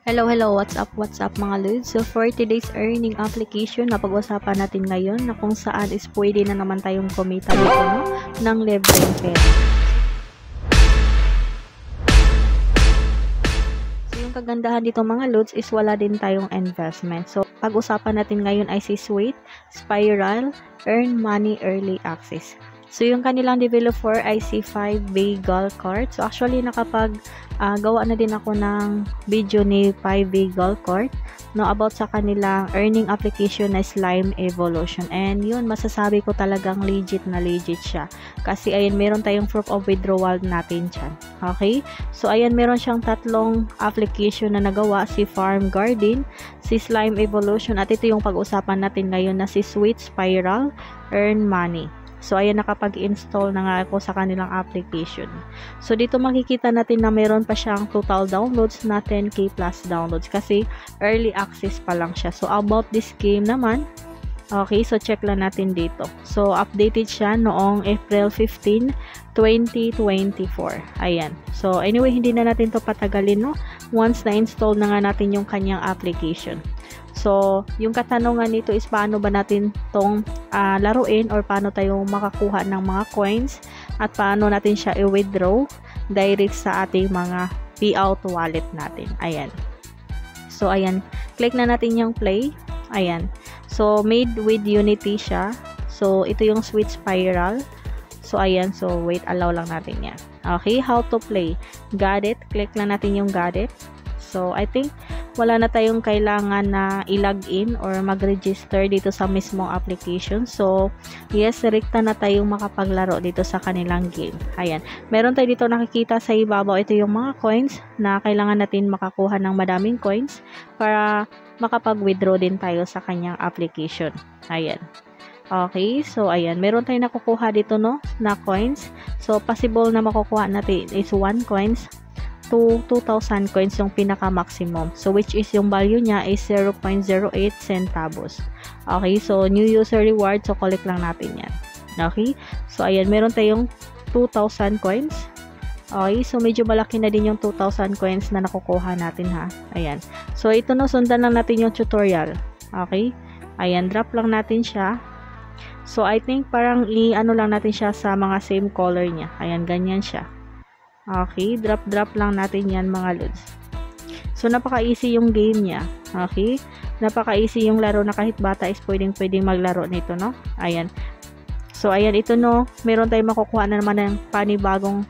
Hello, what's up mga lods? So for today's earning application na pag-usapan natin ngayon na kung saan is pwede na naman tayong kumita dito ng libreng pera. So yung kagandahan dito mga lods is wala din tayong investment. So pag-usapan natin ngayon ay si Sweet, Spiral, Earn Money Early Access. So, yung kanilang developer ay si 5 Bagel Court. So, actually, gawa na din ako ng video ni 5 Bagel Court about sa kanilang earning application na Slime Evolution. And yun, masasabi ko talagang legit siya. Kasi, ayan, meron tayong proof of withdrawal natin dyan. Okay? So, ayan, meron siyang tatlong application na nagawa. Si Farm Garden, si Slime Evolution, at ito yung pag-usapan natin ngayon na si Sweet Spiral, Earn Money. So, ayan, nakapag-install na nga ako sa kanilang application. So, dito makikita natin na meron pa siyang total downloads na 10k plus downloads kasi early access pa lang siya. So, about this game naman, okay, so check lang natin dito. So, updated siya noong April 15, 2024. Ayan. So, anyway, hindi na natin to patagalin, no? Once na-install na nga natin yung kanyang application. So, yung katanungan nito is paano ba natin tong laruin or paano tayo makakuha ng mga coins at paano natin siya i-withdraw direct sa ating mga payout wallet natin. Ayan. So, ayan. Click na natin yung play. Ayan. So, made with Unity siya. So, ito yung Sweet Spiral. So, ayan. So, wait. Allow lang natin yan. Okay. How to play. Got it. Click lang natin yung got it. So, I think wala na tayong kailangan na i-login or mag-register dito sa mismong application. So, yes, direkta na tayong makapaglaro dito sa kanilang game. Ayan. Meron tayo dito nakikita sa ibabaw. Ito yung mga coins na kailangan natin makakuha ng madaming coins para makapag-withdraw din tayo sa kanyang application. Ayan. Okay. So, ayan. Meron tayong nakukuha dito, no, na coins. So, possible na makukuha natin is 1 coins to 2,000 coins yung pinaka-maximum. So, which is yung value niya is 0.08 centavos. Okay, so, new user reward. So, collect lang natin yan. Okay, so, ayan, meron tayong 2,000 coins. Okay, so, medyo malaki na din yung 2,000 coins na nakukuha natin, ha. Ayan. So, ito no, sundan lang natin yung tutorial. Okay, ayan, drop lang natin siya. So, I think parang i-ano lang natin siya sa mga same color niya. Ayan, ganyan siya. Okay, drop lang natin yan mga lods. So, napaka-easy yung game niya. Okay, napaka-easy yung laro na kahit bata is pwedeng maglaro nito, no? Ayan. So, ayan, ito no, meron tayong makukuha na naman ng panibagong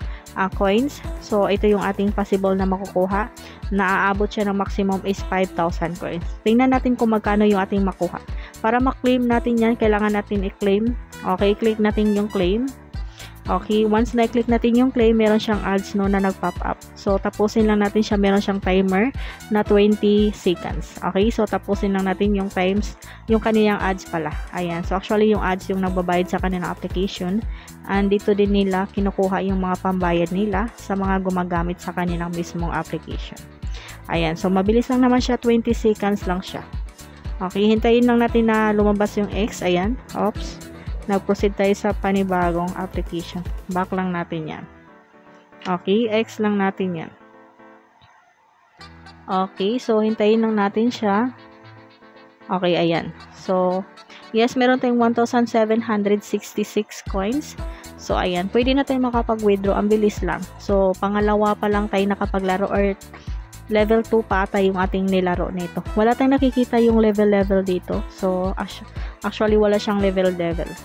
coins. So, ito yung ating possible na makukuha. Naaabot siya ng maximum is 5,000 coins. Tingnan natin kung magkano yung ating makuha. Para ma-claim natin yan, kailangan natin i-claim. Okay, click natin yung claim. Okay, once na-click natin yung claim, meron siyang ads no na nag-pop up. So, tapusin lang natin siya. Meron siyang timer na 20 seconds. Okay, so tapusin lang natin yung times, yung kanilang ads pala. Ayan, so actually yung ads yung nagbabayad sa kanilang application. And dito din nila kinukuha yung mga pambayad nila sa mga gumagamit sa kanilang mismong application. Ayan, so mabilis lang naman siya. 20 seconds lang siya. Okay, hintayin lang natin na lumabas yung X. Ayan, oops. Nag-proceed tayo sa panibagong application. Back lang natin yan. Okay, X lang natin yan. Okay, so hintayin lang natin siya. Okay, ayan. So, yes, meron tayong 1,766 coins. So, ayan. Pwede na tayong makapag-withdraw. Ang bilis lang. So, pangalawa pa lang tayo nakapaglaro or level 2 pa ata yung ating nilaro nito. Wala tayong nakikita yung level dito. So, actually, wala siyang level.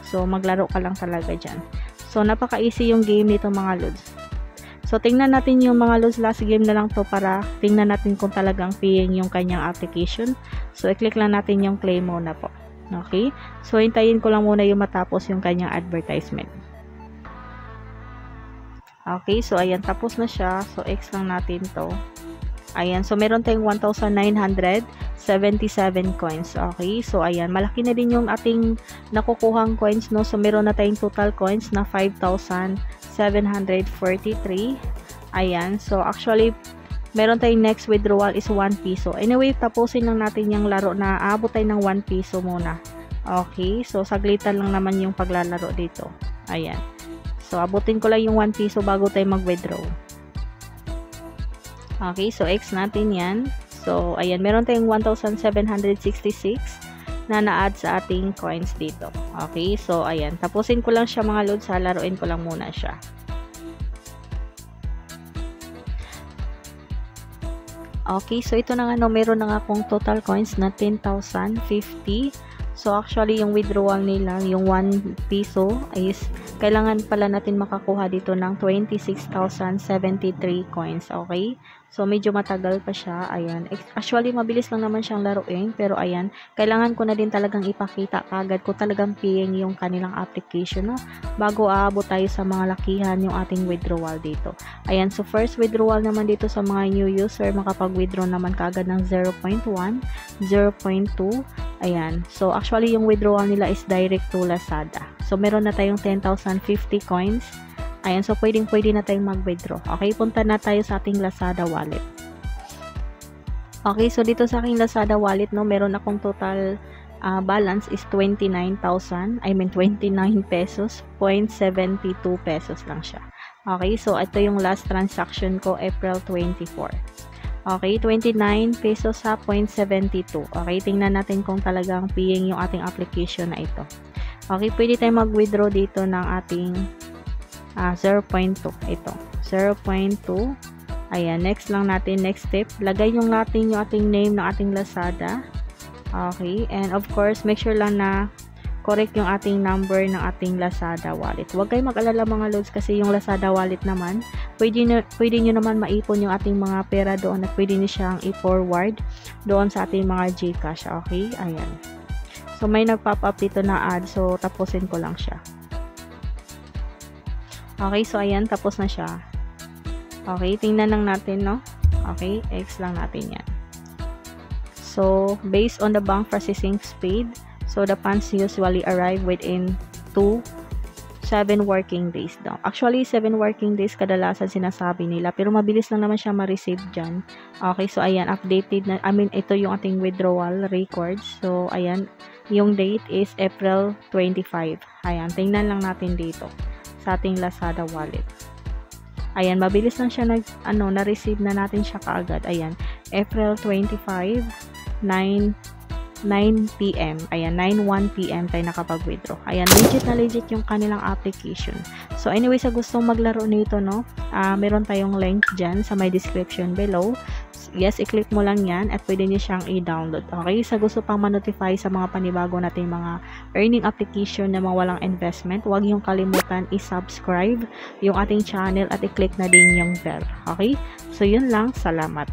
So, maglaro ka lang talaga dyan. So, napaka-easy yung game nito mga lods. So, tingnan natin yung mga lods. Last game na lang to para tingnan natin kung talagang paying yung kanyang application. So, i-click lang natin yung claim muna po. Okay? So, hintayin ko lang muna yung matapos yung kanyang advertisement. Okay? So, ayan. Tapos na siya. So, X lang natin to. Ayan, so meron tayong 1,977 coins. Okay, so ayan, malaki na din yung ating nakukuhang coins, no? So meron na tayong total coins na 5,743. Ayan, so actually, meron tayong next withdrawal is 1 piso. Anyway, tapusin lang natin yung laro na aabot tayo ng 1 piso muna. Okay, so saglitan lang naman yung paglalaro dito. Ayan, so abutin ko lang yung 1 piso bago tayo mag-withdraw. Okay, so X natin yan. So, ayan, meron tayong 1,766 na na-add sa ating coins dito. Okay, so ayan, tapusin ko lang siya mga lods, laruin ko lang muna siya. Okay, so ito na nga, no, meron na nga akong total coins na 10,050. So actually yung withdrawal nila, yung 1 piso is kailangan pala natin makakuha dito ng 26,073 coins. Okay, so medyo matagal pa siya. Ayan, actually mabilis lang naman siyang laruin, pero ayan, kailangan ko na din talagang ipakita kagad ko talagang paying yung kanilang application, no, bago aabot tayo sa mga lakihan yung ating withdrawal dito. Ayan, so first withdrawal naman dito sa mga new user, makapag-withdraw naman kagad ng 0.1, 0.2. Ayan, so actually yung withdrawal nila is direct to Lazada. So meron na tayong 10,050 coins. Ayan, so pwede na tayong mag-withdraw. Okay, punta na tayo sa ating Lazada wallet. Okay, so dito sa aking Lazada wallet, no, meron akong total balance is 29 pesos, 0.72 pesos lang siya. Okay, so ito yung last transaction ko, April 24. Okay, 29 pesos sa 0.72. Okay, tingnan natin kung talagang paying yung ating application na ito. Okay, pwede tayong mag-withdraw dito ng ating 0.2. Ito, 0.2. Ayan, next lang natin, next step. Lagay yung ating name ng ating Lazada. Okay, and of course, make sure lang na correct yung ating number ng ating Lazada wallet. Huwag kayong mag-alala mga lods, kasi yung Lazada wallet naman, pwede nyo naman maipon yung ating mga pera doon at pwede nyo siyang i-forward doon sa ating mga GCash. Okay, ayan. So, may nag-pop up dito na ad, so tapusin ko lang siya. Okay, so ayan, tapos na siya. Okay, tingnan lang natin, no? Okay, X lang natin yan. So, based on the bank processing speed, so the funds usually arrive within 7 working days daw. Actually, 7 working days kadalasan sinasabi nila, pero mabilis lang naman siya ma-receive dyan. Okay, so ayan, updated na, ito yung ating withdrawal records. So, ayan, yung date is April 25. Ayan, tingnan lang natin dito sa ating Lazada wallet. Ayan, mabilis lang siya na-receive na natin siya kaagad. Ayan, April 25, 9 PM. Ayan, 9:01 PM tayo nakapag-withdraw. Ayan, legit yung kanilang application. So, anyway, sa gustong maglaro nito, no, meron tayong link dyan sa my description below. Yes, i-click mo lang yan at pwede nyo siyang i-download. Okay, sa gusto pang ma-notify sa mga panibago nating mga earning application na mga walang investment, huwag yung kalimutan i-subscribe yung ating channel at i-click na din yung bell. Okay, so yun lang. Salamat.